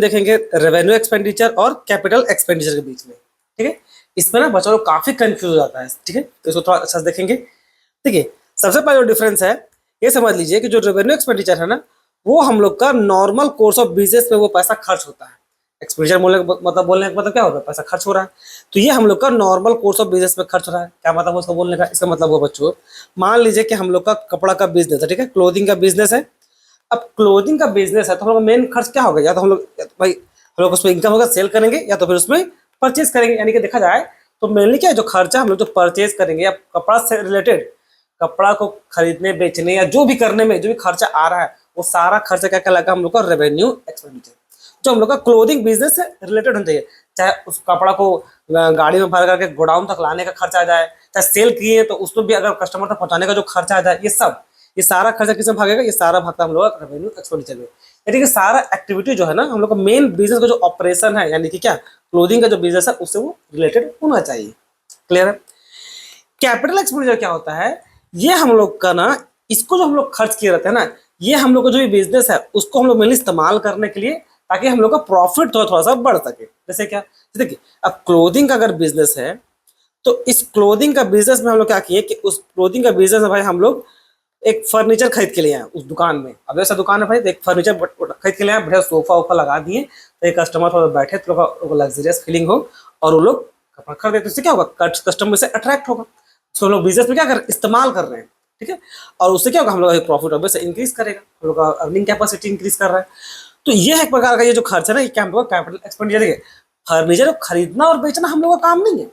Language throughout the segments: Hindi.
देखेंगे रेवेन्यू एक्सपेंडिचर और कैपिटल एक्सपेंडिचर के बीच में। ठीक है, इसमें ना बच्चों लोग काफी कंफ्यूज हो जाता है। ठीक है, तो इसको थोड़ा अच्छा से देखेंगे। देखिए, सबसे पहले जो डिफरेंस है ये समझ लीजिए कि जो रेवेन्यू एक्सपेंडिचर है ना, वो हम लोग का नॉर्मल कोर्स ऑफ बिजनेस में वो पैसा खर्च होता है। एक्सपेंडिचर बोलने का मतलब क्या होता है, पैसा खर्च हो रहा है। तो ये हम लोग का नॉर्मल कोर्स ऑफ बिजनेस में खर्च हो रहा है। क्या मतलब उसको बोलने का, इसका मतलब वो बच्चों, मान लीजिए कि हम लोग का कपड़ा का बिजनेस है। ठीक है, क्लोथिंग का बिजनेस है। अब क्लोथिंग का बिजनेस है तो हम लोग मेन खर्च क्या होगा, या तो भाई हम लोग उसमें इनकम होगा, सेल करेंगे, या तो फिर उसमें परचेज करेंगे। यानी कि देखा जाए तो मेनली क्या है, जो खर्चा हम लोग जो परचेज करेंगे या कपड़ा से रिलेटेड, कपड़ा को खरीदने बेचने या जो भी करने में जो भी खर्चा आ रहा है, वो सारा खर्चा क्या कहलाएगा, हम लोग का रेवेन्यू एक्सपेंडिचर। जो हम लोग का क्लोथिंग बिजनेस से रिलेटेड होना चाहिए, चाहे उस कपड़ा को गाड़ी में भर करके गोडाउन तक लाने का खर्चा आ जाए, चाहे सेल किए तो उसको भी अगर कस्टमर तक पहुंचाने का जो खर्चा आ जाए, ये सारा खर्चा किसमें भागेगा, ये सारा भागता हम लोग का रेवेन्यू एक्सपेंडिचर में। यानी कि सारा एक्टिविटी जो है ना, हम लोग का मेन बिजनेस का जो ऑपरेशन है, यानी कि क्या क्लोथिंग का जो बिजनेस है उससे वो रिलेटेड होना चाहिए। क्लियर है। कैपिटल एक्सपेंडिचर क्या होता है, ये हम लोग का ना, इसको जो हम लोग खर्च किए रहते हैं ना, ये हम लोग का जो भी बिजनेस है उसको हम लोग मेनली इस्तेमाल करने के लिए, ताकि हम लोग का प्रॉफिट थोड़ा सा बढ़ सके। जैसे क्या, देखिए अब क्लोथिंग का अगर बिजनेस है तो इस क्लोथिंग का बिजनेस में हम लोग क्या किए कि उस क्लोथिंग का बिजनेस में भाई हम लोग एक फर्नीचर खरीद के लिए आए उस दुकान में। अब ऐसा दुकान है भाई, तो एक फर्नीचर खरीद के लिए आए, बढ़िया सोफा वोफा लगा दिए, तो एक कस्टमर थोड़ा बैठे तो लग्जरियस फीलिंग हो और वो लोग कपड़ा खरीदे, तो इससे क्या होगा, कस्टमर से अट्रैक्ट होगा। तो हम लोग बिजनेस में क्या कर इस्तेमाल कर रहे हैं। ठीक है, और उससे क्या होगा, हम लोग प्रॉफिट ऑब्वियसली इंक्रीज करेगा, हम लोग का अर्निंग कैपेसिटी इंक्रीज कर रहा है। तो ये एक प्रकार का ये जो खर्च है ना, ये क्या हम लोग कैपिटल एक्सपेंडिचर है। फर्नीचर खरीदना और बेचना हम लोग का काम नहीं है।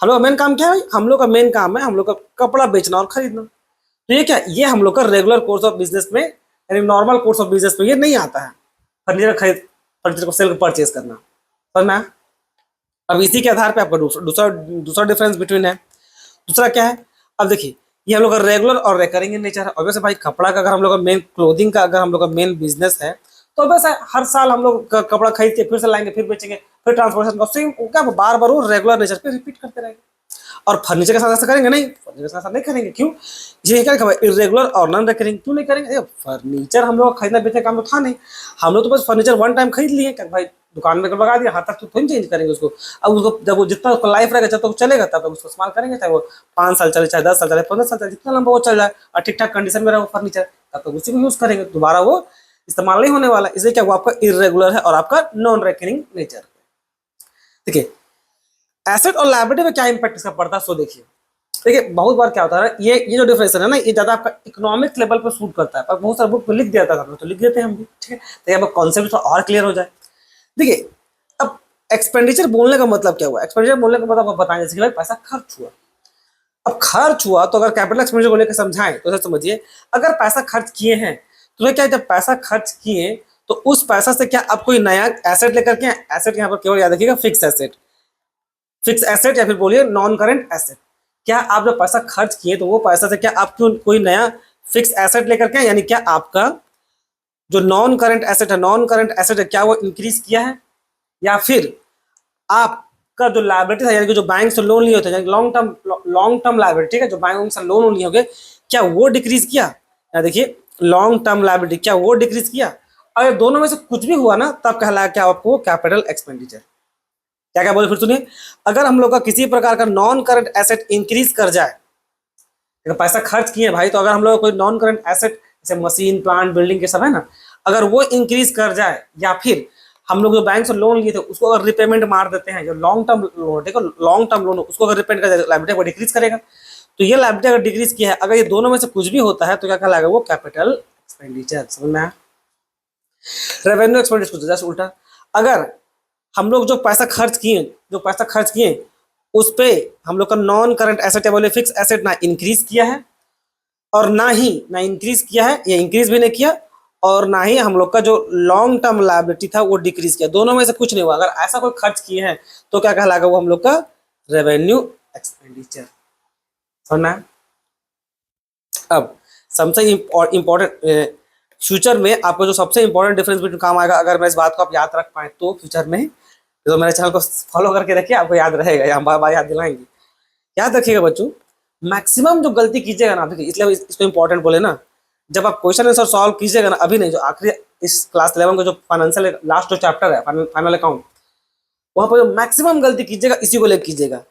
हम लोग का मेन काम क्या है भाई, हम लोग का मेन काम है हम लोग का कपड़ा बेचना और खरीदना। तो ये क्या, ये हम लोग का रेगुलर कोर्स ऑफ बिजनेस में, यानी नॉर्मल कोर्स ऑफ बिजनेस में ये नहीं आता है, फर्नीचर को सेल परचेज करना। समझ में आया? अब इसी के आधार पे आपका दूसरा दूसरा डिफरेंस बिटवीन है। दूसरा क्या है, अब देखिए, ये हम लोग का रेगुलर और रिकरिंग इन नेचर है। ऑब्वियसली भाई कपड़ा का अगर हम लोग का मेन, क्लोथिंग का अगर हम लोग का मेन बिजनेस है, तो वैसे हर साल हम लोग कपड़ा खरीद के फिर से लाएंगे, फिर बेचेंगे, फिर ट्रांसपोर्टेशन सेम क्या बार बार वो रेगुलर नेचर पे रिपीट करते रहेंगे। और फर्नीचर के साथ ऐसा करेंगे नहीं, फर्नीचर के साथ नहीं करेंगे। क्यों, ये क्या इरेगुलर और नॉन रिकरिंग क्यों नहीं करेंगे। फर्नीचर हम लोग खरीदना बेचने का काम तो था नहीं, हम लोग तो बस फर्नीचर वन टाइम खरीद लिए क्या भाई, दुकान में लगा दिया, हाथ तक तो थोड़ी चेंज करेंगे उसको। अब उसको जब वो जितना उसका लाइफ रहेगा, जब तक चलेगा तब तक उसको इस्तेमाल करेंगे, चाहे वो 5 साल चले, चाहे 10 साल चले, 15 साल चले, जितना लंबा वो चल जाए और ठीक ठाक कंडीशन में रहे वो फर्नीचर, तब तक उसी को यूज करेंगे, दोबारा वो इस्तेमाल नहीं होने वाला। इसलिए क्या वो आपका इरेगुलर है और आपका नॉन रिकरिंग नेचर। देखिए, एसेट और लायबिलिटी में क्या इंपैक्ट इसका पड़ता है, सो देखिए। देखिए बहुत बार क्या होता है, ये जो डिफरेंस है ना, ये ज्यादा आपका इकोनॉमिक लेवल पर सूट करता है, पर बहुत सारे बुक में लिख दिया था, तो लिख देते हैं हम भी। ठीक है, तो अब कॉन्सेप्ट थोड़ा और क्लियर हो जाए। देखिए, अब एक्सपेंडिचर बोलने का मतलब क्या हुआ, एक्सपेंडिचर बोलने का मतलब बताएं, जैसे कि भाई पैसा खर्च हुआ। अब खर्च हुआ तो अगर कैपिटल एक्सपेंडिचर को लेकर समझाएं तो समझिए, अगर पैसा खर्च किए हैं तो क्या, जब पैसा खर्च किए तो उस पैसा से क्या आप कोई नया एसेट लेकर के, एसेट यहाँ पर केवल याद रखिएगा फिक्स एसेट, फिक्स एसेट या फिर बोलिए नॉन करंट एसेट। क्या आप जब पैसा खर्च किए तो वो पैसा से क्या आप क्यों कोई नया फिक्स एसेट लेकर के, यानी क्या आपका जो नॉन करंट एसेट है, नॉन करंट एसेट है, क्या वो इंक्रीज किया है, या फिर आपका जो लायबिलिटी था, यानी कि जो बैंक से लोन लिए होते हैं, लॉन्ग टर्म लायबिलिटी, ठीक है, जो बैंक से लोन लिए होंगे, क्या वो डिक्रीज किया। या देखिए, लॉन्ग टर्म लायबिलिटी क्या वो डिक्रीज किया। अगर दोनों में से कुछ भी हुआ ना, तब कहलाया क्या आपको कैपिटल एक्सपेंडिचर। क्या क्या बोले फिर सुनिए, अगर हम लोग का किसी प्रकार का नॉन करंट एसेट इंक्रीज कर जाए, अगर पैसा खर्च किए भाई, तो अगर हम लोग कोई नॉन करंट एसेट जैसे मशीन प्लांट बिल्डिंग के सब है ना, अगर वो इंक्रीज कर जाए, या फिर हम लोग जो बैंक से लोन लिए थे उसको अगर रिपेमेंट मार देते हैं, जो लॉन्ग टर्म लोन, देखो लॉन्ग टर्म लोन उसको अगर रिपेमेंट कर लायबिलिटी को डिक्रीज करेगा। तो ये लायबिलिटी अगर डिक्रीज किया है, अगर ये दोनों में से कुछ भी होता है तो क्या कहलाएगा, वो कैपिटल एक्सपेंडिचर। समझ में आया? रेवेन्यू एक्सपेंडिचर जैसे उल्टा, अगर हम लोग जो पैसा खर्च किए उस पे हम लोग का नॉन करंट एसेट या बोले फिक्स एसेट ना इंक्रीज किया है, और ना इंक्रीज किया है, या इंक्रीज भी नहीं किया, और ना ही हम लोग का जो लॉन्ग टर्म लायबिलिटी था वो डिक्रीज किया, दोनों में से कुछ नहीं हुआ, अगर ऐसा कोई खर्च किए हैं तो क्या कहलाएगा, वो हम लोग का रेवेन्यू एक्सपेंडिचर। समझना है? अब सबसे इंपॉर्टेंट फ्यूचर में आपको जो सबसे इंपॉर्टेंट डिफरेंस बिटवीन काम आएगा, अगर मैं इस बात को आप याद रख पाए तो फ्यूचर में, तो मेरे चैनल को फॉलो करके रखिए, आपको याद रहेगा, या हम बार बार याद दिलाएंगे। याद रखिएगा बच्चों, मैक्सिमम जो गलती कीजिएगा ना, देखिए इसलिए इसको इंपॉर्टेंट बोले ना, जब आप क्वेश्चन आंसर सॉल्व कीजिएगा ना, अभी नहीं, जो आखिरी इस क्लास 11 का जो फाइनेंशियल लास्ट जो चैप्टर है फाइनल अकाउंट, वहां पर जो मैक्सिमम गलती कीजिएगा इसी को लेकर कीजिएगा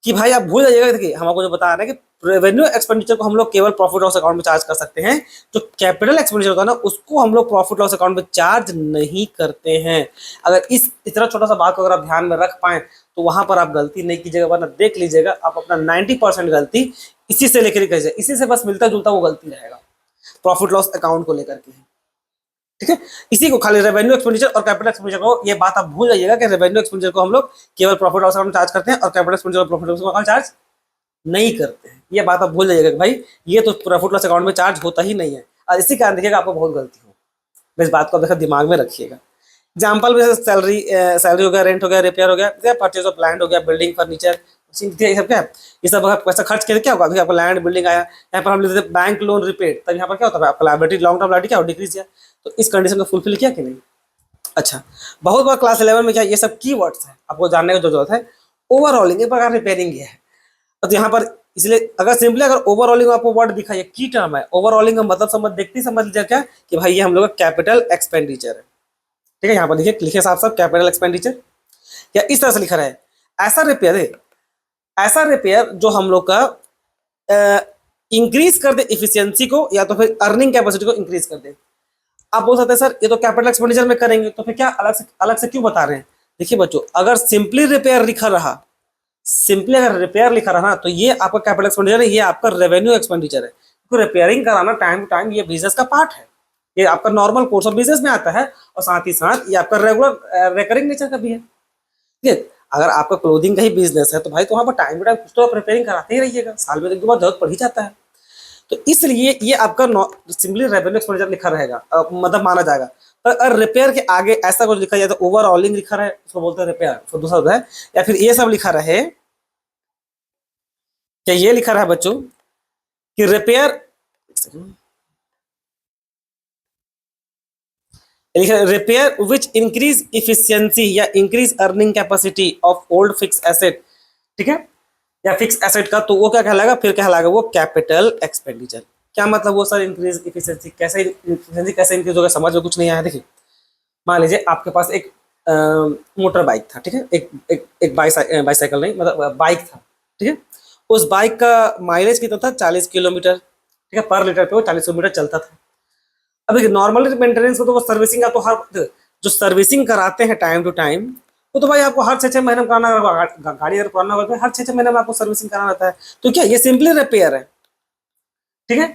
कि भाई आप भूल जाइएगा। देखिए हम आपको जो बता रहे हैं कि रेवेन्यू एक्सपेंडिचर को हम लोग केवल प्रॉफिट लॉस अकाउंट में चार्ज कर सकते हैं, जो कैपिटल एक्सपेंडिचर होता है ना उसको हम लोग प्रॉफिट लॉस अकाउंट में चार्ज नहीं करते हैं। अगर इस इतना छोटा सा बात को अगर आप ध्यान में रख पाए तो वहां पर आप गलती नहीं कीजिएगा, वरना देख लीजिएगा आप अपना 90% गलती इसी से लेकर कीजिए, इसी से बस मिलता जुलता वो गलती रहेगा प्रॉफिट लॉस अकाउंट को लेकर के। ठीक है, इसी को खाली रेवेन्यू एक्सपेंडिचर और कैपिटल एक्सपेंडिचर को, ये बात आप भूल जाइएगा कि रेवेन्यू एक्सपेंडिचर को हम लोग केवल प्रॉफिट लॉस अकाउंट चार्ज करते हैं और कैपिटल एक्सपेंडिचर और प्रॉफिट लॉस अकाउंट चार्ज नहीं करते हैं। ये बात आप भूल जाइएगा कि भाई ये तो प्रॉफिट लॉस अकाउंट में चार्ज होता ही नहीं है, और इसी कारण देखिएगा आपको बहुत गलती हो। इस बात को देखा दिमाग में रखिएगा। एग्जाम्पल में सैलरी सैलरी हो गया, रेंट हो गया, रिपेयर हो गया, परचेज ऑफ लैंड हो गया, बिल्डिंग फर्नीचर, ये सब क्या है, ये सब अगर पैसा खर्च करके क्या होगा, अभी आपको लैंड बिल्डिंग आया, यहाँ पर हम लेते थे बैंक लोन रिपेड, तब यहाँ पर क्या होता है आपका लायबिलिटी लॉन्ग टर्म लायबिलिटी क्या हो डिक्रीज किया, तो इस कंडीशन को फुलफिल किया कि नहीं। अच्छा, बहुत बार क्लास 11 में क्या ये सब कीवर्ड्स है आपको जानने की जो जरूरत है। ओवरऑलिंग एक प्रकार रिपेयरिंग है, तो यहाँ पर इसलिए अगर सिंपली अगर ओवरऑलिंग आपको वर्ड दिखा, ये की टर्म है, ओवरऑलिंग का मतलब समझ लीजिए क्या कि भाई ये हम लोग का कैपिटल एक्सपेंडिचर है। ठीक है, यहाँ पर देखिए लिखे साफ साफ कैपिटल एक्सपेंडिचर, या इस तरह से लिखा है ऐसा रिपेयर जो हम लोग का इंक्रीज कर दे इफिशियंसी को या तो फिर अर्निंग कैपेसिटी को इंक्रीज कर दे। आप बोल सकते हैं सर ये तो कैपिटल एक्सपेंडिचर में करेंगे, तो फिर क्या अलग से क्यों बता रहे हैं। देखिए बच्चों, अगर सिंपली रिपेयर लिखा रहा, सिंपली अगर रिपेयर लिखा रहा तो ये आपका कैपिटल एक्सपेंडिचर है, ये आपका रेवेन्यू एक्सपेंडिचर है, क्योंकि रिपेयरिंग कराना टाइम टू टाइम ये बिजनेस का पार्ट है, ये आपका नॉर्मल कोर्स ऑफ बिजनेस में आता है, और साथ ही साथ ये आपका रेगुलर रिकरिंग नेचर का भी है। ठीक है, अगर आपका क्लोथिंग का ही बिजनेस है तो भाई तो वहाँ पर टाइम टू टाइम कुछ तो आप रिपेयरिंग कराते ही रहिएगा, साल में एक दो बार जरूरत पड़ ही जाता है। तो इसलिए ये आपका सिंपली रेवेन्यू एक्सपेंडिचर लिखा रहेगा, मतलब माना जाएगा। पर अगर रिपेयर के आगे ऐसा कुछ लिखा जाए तो ओवरऑलिंग लिखा रहे, उसको बोलते हैं रिपेयर, तो दूसरा है, या फिर ये सब लिखा रहे, क्या ये लिखा रहा है बच्चों कि repair repair which increase efficiency या increase earning capacity of old fix asset, ठीक है, या फिक्स एसेट का, तो वो क्या कहलाएगा, फिर कहलाएगा वो कैपिटल एक्सपेंडिचर। क्या मतलब वो सर इंक्रीज इफिशियंसी कैसे इंक्रीज होगा, समझ में कुछ नहीं आया। देखिए मान लीजिए आपके पास एक मोटर बाइक था, ठीक है, एक बाईसाइकिल नहीं, मतलब बाइक था, ठीक है, उस बाइक का माइलेज कितना था, 40 किलोमीटर, ठीक है, पर लीटर पे वो 40 किलोमीटर चलता था। अभी नॉर्मल मेंटेनेंस को तो वो सर्विसिंग का तो हर जो सर्विसिंग कराते हैं टाइम टू टाइम, वो तो भाई आपको हर 6-6 महीने में कराना होगा, गाड़ी अगर पुराना होगा हर 6-6 महीने में आपको सर्विसिंग कराना रहता है, तो क्या ये सिंपली रिपेयर है। ठीक है,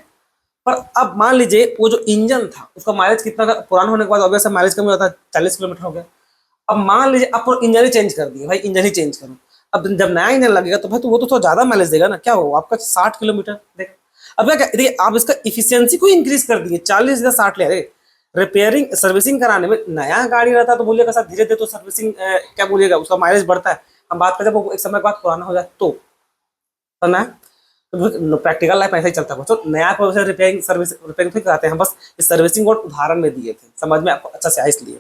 पर अब मान लीजिए वो जो इंजन था उसका माइलेज कितना का, पुराना होने के बाद ऑब्वियस माइलेज कम होता है, 40 किलोमीटर हो गया। अब मान लीजिए आप इंजन ही चेंज कर दिए, भाई इंजन ही चेंज करो, अब जब नया इंजन लगेगा तो भाई तो वो तो थोड़ा ज्यादा माइलेज देगा ना, क्या हो आपका 60 किलोमीटर देगा। अब क्या देखिए आप इसका इफिशियंसी को इंक्रीज कर दिए, 40 या 60 ले रहे, रिपेयरिंग सर्विसिंग कराने में नया गाड़ी रहता तो बोलिएगा सर धीरे धीरे तो सर्विसिंग क्या बोलिएगा उसका माइलेज बढ़ता है, हम बात करें जब एक समय के बाद पुराना हो जाए तो ना, तो प्रैक्टिकल लाइफ ऐसा ही चलता है। तो नया प्रोसेस रिपेयरिंग फिर कराते हैं, हम बस इस सर्विसिंग को उदाहरण में दिए थे, समझ में आपको अच्छा से आया इसलिए।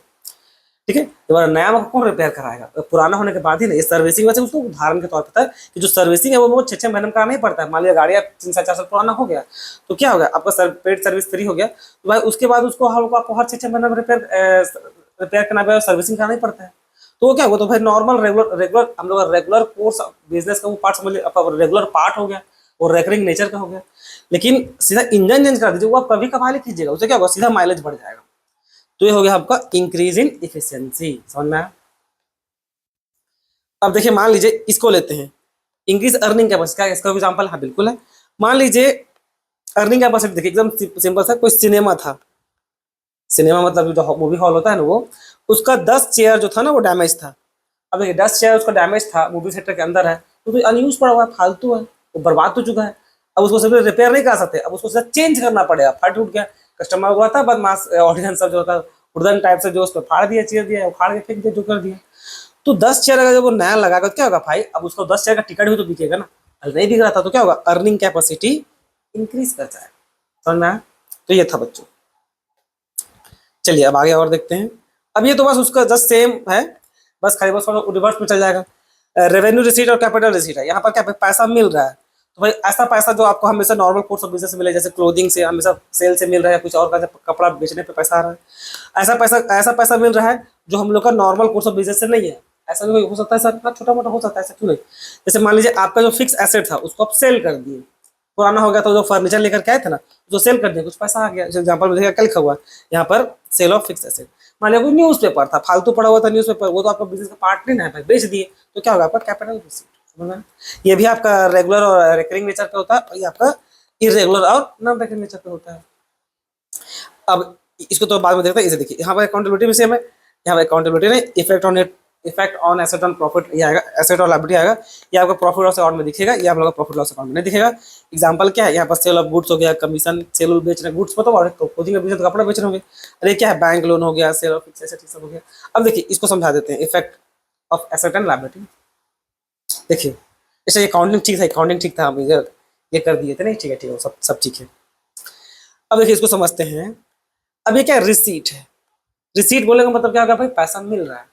ठीक है, तो नया में कौन रिपेयर कराएगा, पुराना होने के बाद ही नहीं, सर्विसिंग वैसे उसको उदाहरण के तौर पर है कि जो सर्विसिंग है वो 6-6 महीने में कराना ही पड़ता है। मान लिया गाड़ी 3-4 साल पुराना हो गया तो क्या हो गया, आपका पेड सर्विस फ्री हो गया, तो भाई उसके बाद उसको आपको हर 6-6 महीने में रिपेयर करना पड़ेगा, सर्विसिंग कराना ही पड़ता है। तो वो क्या हुआ, तो भाई नॉर्मल रेगुलर हम लोग रेगुलर कोर्स बिजनेस का वो पार्ट समझ लिया, रेगुलर पार्ट हो गया और रेकरिंग नेचर का हो गया। लेकिन सीधा इंजन चेंज कर दीजिए, वो आप कभी कभार कीजिएगा, उससे क्या होगा, सीधा माइलेज बढ़ जाएगा। तो ये हो गया आपका इंक्रीज इन इफिशियंसी, समझ में आया। अब देखिए मान लीजिए इसको लेते हैं, इंक्रीज अर्निंग कैपेसिटी, क्या इसका एग्जांपल, हाँ बिल्कुल है। मान लीजिए अर्निंग कैपेसिटी देखिए एकदम सिंपल सा, कोई सिनेमा था, सिनेमा मतलब जो मूवी हॉल होता है ना, वो उसका 10 चेयर जो था ना वो डैमेज था। अब देखिए 10 चेयर उसका डैमेज था, मूवी थिएटर के अंदर है, तो अनयूज पड़ा हुआ है, फालतू है, वो बर्बाद हो चुका है। अब उसको सिर्फ रिपेयर नहीं कर सकते, अब उसको सिर्फ चेंज करना पड़ेगा, फट उठ गया, कस्टमर हुआ था बदमाश ऑडियंस सब जो होता है उड़न टाइप से, जो उसको फाड़ दिया, चेयर दिया, फाड़ के फेंक दिया, जो कर दिया। तो 10 चेयर अगर जब वो नया लगाएगा तो क्या होगा भाई, अब उसको 10 चेयर का टिकट भी तो बिकेगा ना, अगर नहीं बिक रहा था तो क्या होगा, अर्निंग कैपेसिटी इंक्रीज कर जाएगा, समझ में आया। तो ये था बच्चों, चलिए अब आगे और देखते हैं। अब ये तो बस उसका जस्ट सेम है, बस खाली बस रिवर्स में चल जाएगा। रेवेन्यू रिसीट और कैपिटल रिसीट है, यहाँ पर क्या पैसा मिल रहा है, तो भाई ऐसा पैसा जो आपको हमेशा नॉर्मल कोर्स ऑफ बिजनेस से मिले, जैसे क्लोथिंग से हमेशा सेल से मिल रहा है, कुछ और का कपड़ा बेचने पे पैसा आ रहा है, ऐसा पैसा मिल रहा है जो हम लोग का नॉर्मल कोर्स ऑफ बिजनेस से नहीं है। ऐसा भी हो सकता है सर, इतना छोटा मोटा हो सकता है, ऐसा क्यों नहीं। जैसे मान लीजिए आपका जो फिक्स एसेट था उसको आप सेल कर दिए, पुराना हो गया, तो जो फर्नीचर लेकर के आए थे ना, जो सेल कर दिया, कुछ पैसा आ गया। एग्जाम्पल में देखिए क्या लिखा हुआ है यहाँ पर, सेल ऑफ फिक्स एसेट। मान लिया कोई न्यूज पेपर था, फालतू पड़ा हुआ था न्यूज पेपर, वो तो आपका बिजनेस का पार्ट नहीं है भाई, बेच दिए, तो क्या होगा आपका कैपिटल रिसीट। समझ में? ये भी आपका रेगुलर और रिकरिंग नेचर पे होता है, और ये आपका इरेगुलर और नॉन रिकरिंग नेचर पे होता है। अब इसको तो बाद में देखते हैं। इसे देखिए यहाँ पर अकाउंटेबिलिटी में सेम है, यहाँ पर अकाउंटेबिलिटी नहीं, effect on asset on profit, ये आएगा, एसेट और लायबिलिटी आएगा, ये आपका प्रॉफिट लॉस अकाउंट में दिखेगा, ये आप लोगों का प्रॉफिट लॉस अकाउंट में नहीं दिखेगा। एग्जांपल क्या है, यहाँ पर सेल ऑफ गुड्स हो गया, कमीशन, सेल बेच रहे गुड्स, मतलब क्लोथिंग का बिजनेस तो कपड़ा बेच रहे होंगे, अरे क्या है, बैंक लोन हो गया, सेल ऑफ फिक्स एसेट सब हो गया। अब देखिए इसको समझा देते हैं, effect of asset and liability. देखिए जैसे अकाउंटिंग ठीक था, अकाउंटिंग ठीक था, हम ये कर दिए थे, नहीं ठीक है, ठीक है, सब ठीक है। अब देखिए इसको समझते हैं। अब ये क्या रिसीट है, रिसीट बोलेगा मतलब क्या होगा भाई, पैसा मिल रहा है,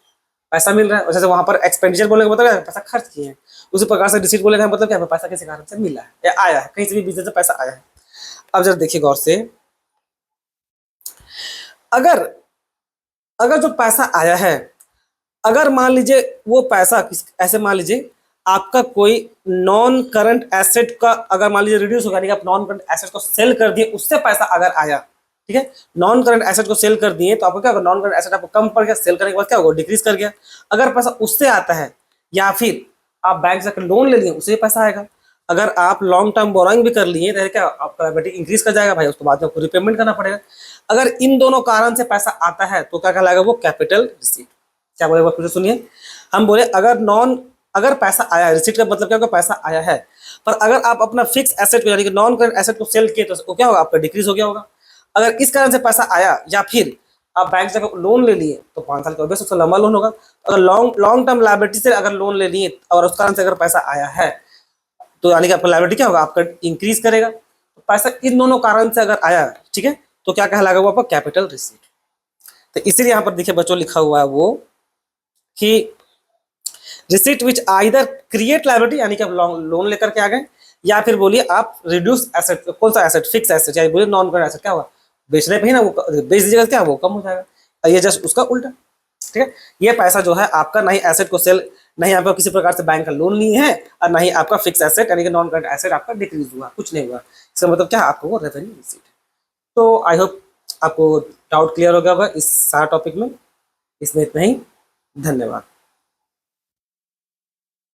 पैसा मिल रहा है। जैसे वहां पर एक्सपेंडिचर बोलेगा मतलब क्या है, पैसा खर्च किए हैं। उसी प्रकार से रिसीट बोलेगा मतलब क्या है, पैसा किसी कारण से मिला है या आया है, कहीं से भी बिजनेस से पैसा आया है। अब जरा देखिए गौर से, अगर अगर जो पैसा आया है, अगर मान लीजिए वो पैसा ऐसे मान लीजिए आपका कोई नॉन करंट एसेट का अगर मान लीजिए रिड्यूस हो गया, यानी आप नॉन करंट एसेट को सेल कर दिए, उससे पैसा अगर आया, ठीक है, नॉन करंट एसेट को सेल कर दिए तो आपको क्या होगा, नॉन करंट एसेट आपको कम पड़ गया, सेल करने के बाद क्या होगा, डिक्रीज कर गया। अगर पैसा उससे आता है, या फिर आप बैंक से लोन ले लिए, उससे पैसा आएगा। अगर आप लॉन्ग टर्म बोरोइंग भी कर लिए तो क्या आपका लायबिलिटी इंक्रीज कर जाएगा भाई, उसके बाद में आपको रिपेमेंट करना पड़ेगा। अगर इन दोनों कारण से पैसा आता है तो क्या कहलाएगा, वो कैपिटल रिसीट। क्या बोले फिर सुनिए, हम बोले अगर पैसा आया, रिसीट का मतलब क्या होगा, पैसा आया है, पर अगर आप अपना फिक्स एसेट को यानी कि नॉन करंट एसेट को सेल किए तो वो क्या होगा, आपका डिक्रीज हो गया होगा। अगर इस कारण से पैसा आया, या फिर आप बैंक से लोन ले लिए तो 5 साल का ऑब्वियस उसका लंबा लोन होगा। अगर लॉन्ग टर्म लायबिलिटी से अगर लोन ले लिए और उस कारण से अगर पैसा आया है, तो यानी कि आपका लायबिलिटी क्या होगा, आपका इंक्रीज करेगा। तो पैसा इन दोनों कारण से अगर आया, ठीक है, तो क्या कहलाएगा, वो आपका कैपिटल रिसीट। तो इसीलिए यहाँ पर देखिए बच्चों लिखा हुआ है वो कि रिसीट विच आइदर क्रिएट लायबिलिटी, यानी कि आप लोन लेकर के आ गए, या फिर बोलिए आप रिड्यूस एसेट, कौन सा एसेट, फिक्स एसेट, या बोलिए नॉन करंट एसेट, क्या हुआ, बेचने पे ही ना वो बेच दीजिएगा, क्या वो कम हो जाएगा। ये जस्ट उसका उल्टा, ठीक है। ये पैसा जो है आपका नहीं एसेट को सेल, नहीं आपका किसी प्रकार से बैंक का लोन लिए है, और नहीं आपका फिक्स एसेट यानी कि नॉन करंट एसेट आपका डिक्रीज हुआ, कुछ नहीं हुआ। इसका मतलब क्या, आपको वो रेवेन्यू रिसीट है। तो आई होप आपको डाउट क्लियर हो गया होगा इस सारे टॉपिक में। इसमें इतना ही, धन्यवाद।